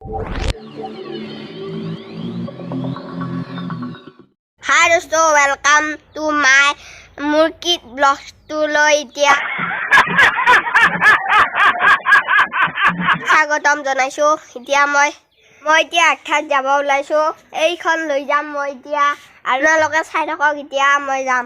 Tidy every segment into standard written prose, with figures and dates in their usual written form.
Hi dosto, welcome to my Murkit blog to লৈ এতিয়া স্বাগতম জনাইছো। এতিয়া মই এতিয়া আঠাত যাব ওলাইছো। এইখন লৈ যাম মই এতিয়া, আপোনালোকে চাই থাকক। এতিয়া মই যাম।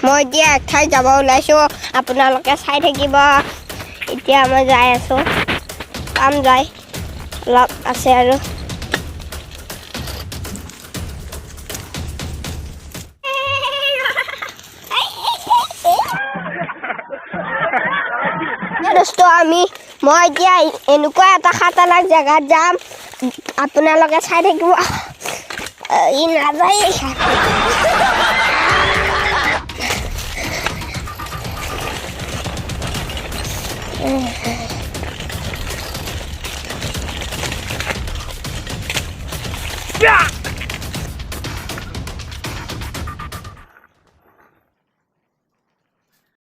মই এতিয়া আঠাত যাব ওলাইছো, আপোনালোকে চাই থাকিব। এতিয়া মই যাই আছো, কাম যায় অলপ আছে আৰু। মই এতিয়া এনেকুৱা এটা খাতাৰনাক জেগাত যাম, আপোনালোকে চাই থাকিব। ই নাযায়।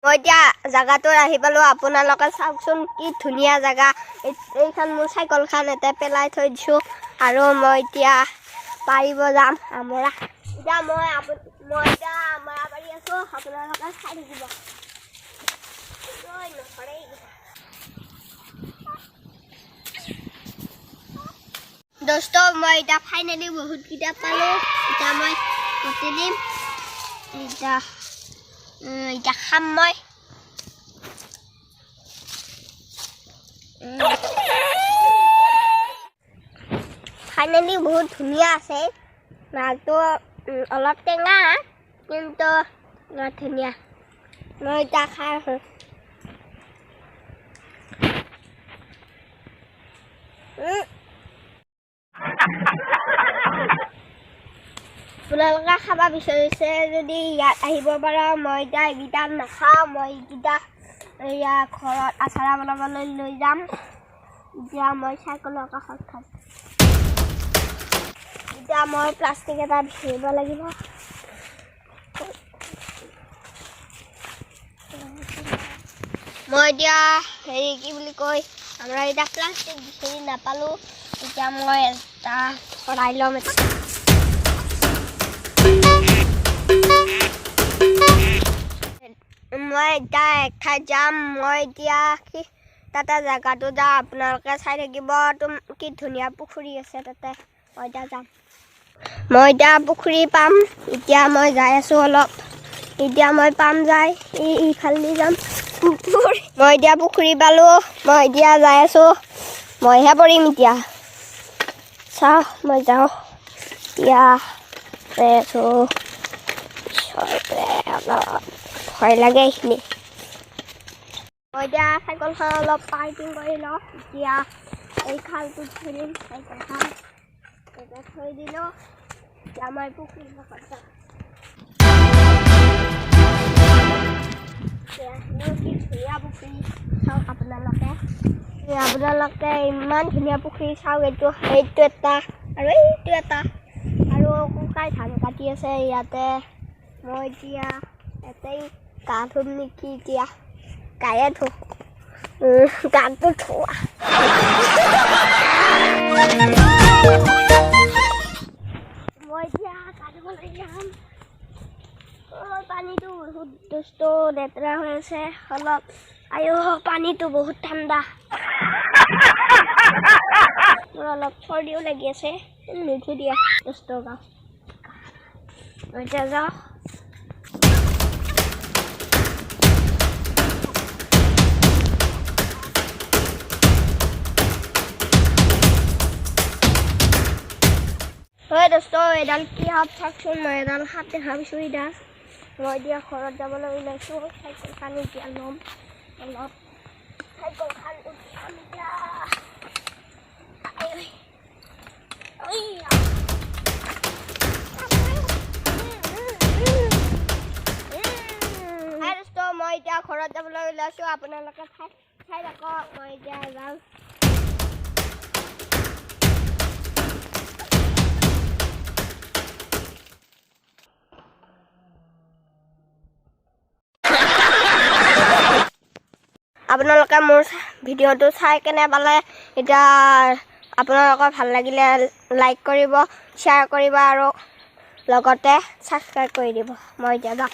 মই এতিয়া জেগাটোত আহি পালো। আপোনালোকে চাওকচোন কি ধুনীয়া জেগা। এইখন মোৰ চাইকেলখন এতে পেলাই থৈ দিছো, আৰু মই এতিয়া পাৰিব যাম আমৰা। এতিয়া মই এতিয়া আমৰা পাৰি আছো, আপোনালোকে চাই থাকিব। দোস্ত মই এতিয়া ফাইনেলি বহুত কিতাপ পালো। এতিয়া মই পঢ়ি দিম। এতিয়া খাম মই। ফাইনেলি বহুত ধুনীয়া আছে। মালটো অলপ টেঙা, কিন্তু ধুনীয়া। মই এতিয়া খাই আছো। আপোনালোকে খাব বিচাৰিছে যদি ইয়াত আহিব পাৰা। মই এতিয়া এইকেইটা নাখাওঁ। মই এইকেইটা ঘৰত আচাৰ বনাবলৈ লৈ যাম। এতিয়া মই চাইকেলৰ কাষত খাম। এতিয়া মই প্লাষ্টিক এটা ধৰিব লাগিব। মই এতিয়া কি বুলি কয়, আমৰা এতিয়া প্লাষ্টিক বিচাৰি নাপালো। এতিয়া মই এটা ভৰাই ল'ম। মই এতিয়া এঠাইত যাম। মই এতিয়া তাতে জেগাটো যাম, আপোনালোকে চাই থাকিব। কি ধুনীয়া পুখুৰী আছে তাতে। মই এতিয়া যাম। মই এতিয়া পুখুৰী পাম। এতিয়া মই যাই আছো অলপ। এতিয়া মই পাম যাই ইফালে যাম। মই এতিয়া পুখুৰী পালো। মই এতিয়া যাই আছো। মইহে পৰিম এতিয়া। চাওঁ মই যাওঁ। এতিয়া যাই আছো। অলপ ভয় লাগে এইখিনি। মই এতিয়া চাইকেলখন অলপ পাৰ্কিং কৰি লওঁ। এতিয়া এই খালটোত থৈ দিম চাইকেলখন। থৈ দিলো। এতিয়া মই পুখুৰীৰ কাষত যাম। কি ধুনীয়া পুখুৰী চাওক আপোনালোকে। ইমান ধুনীয়া পুখুৰী চাওক। এইটো এটা আৰু এইটো এটা, আৰু ককাই ধান কাটি আছে ইয়াতে। মই এতিয়া এতেই গা ধুম নেকি। এতিয়া গায়ে ধুম, গাটো ধোৱা। মই এতিয়া গা ধুবলৈ যাম। পানীটো বহুত দুষ্ট লেতেৰা হৈ আছে অলপ। পানীটো বহুত ঠাণ্ডা। মোৰ অলপ চৰ্দিও লাগি আছে। নুঠো দিয়া দুষ্ট গা। এতিয়া যাওঁ। হয় দোস্ত, এডাল কি সাপ চাওকচোন। মই এডাল সাপ দেখা পাইছোঁ। মই এতিয়া ঘৰত যাবলৈ ওলাইছোঁ। চাইকেলখন এতিয়া ল'ম অলপ। চাইকেলখন উঠাম এতিয়া। মই এতিয়া ঘৰত যাবলৈ ওলাইছোঁ। আপোনালোকে চাই থাকক। মই এতিয়া যাওঁ। আপোনালোকে মোৰ ভিডিঅ'টো চাই কেনে পালে এতিয়া আপোনালোকৰ ভাল লাগিলে লাইক কৰিব শ্বেয়াৰ কৰিব আৰু লগতে ছাবস্ক্ৰাইব কৰি দিব মই এতিয়া যাওঁ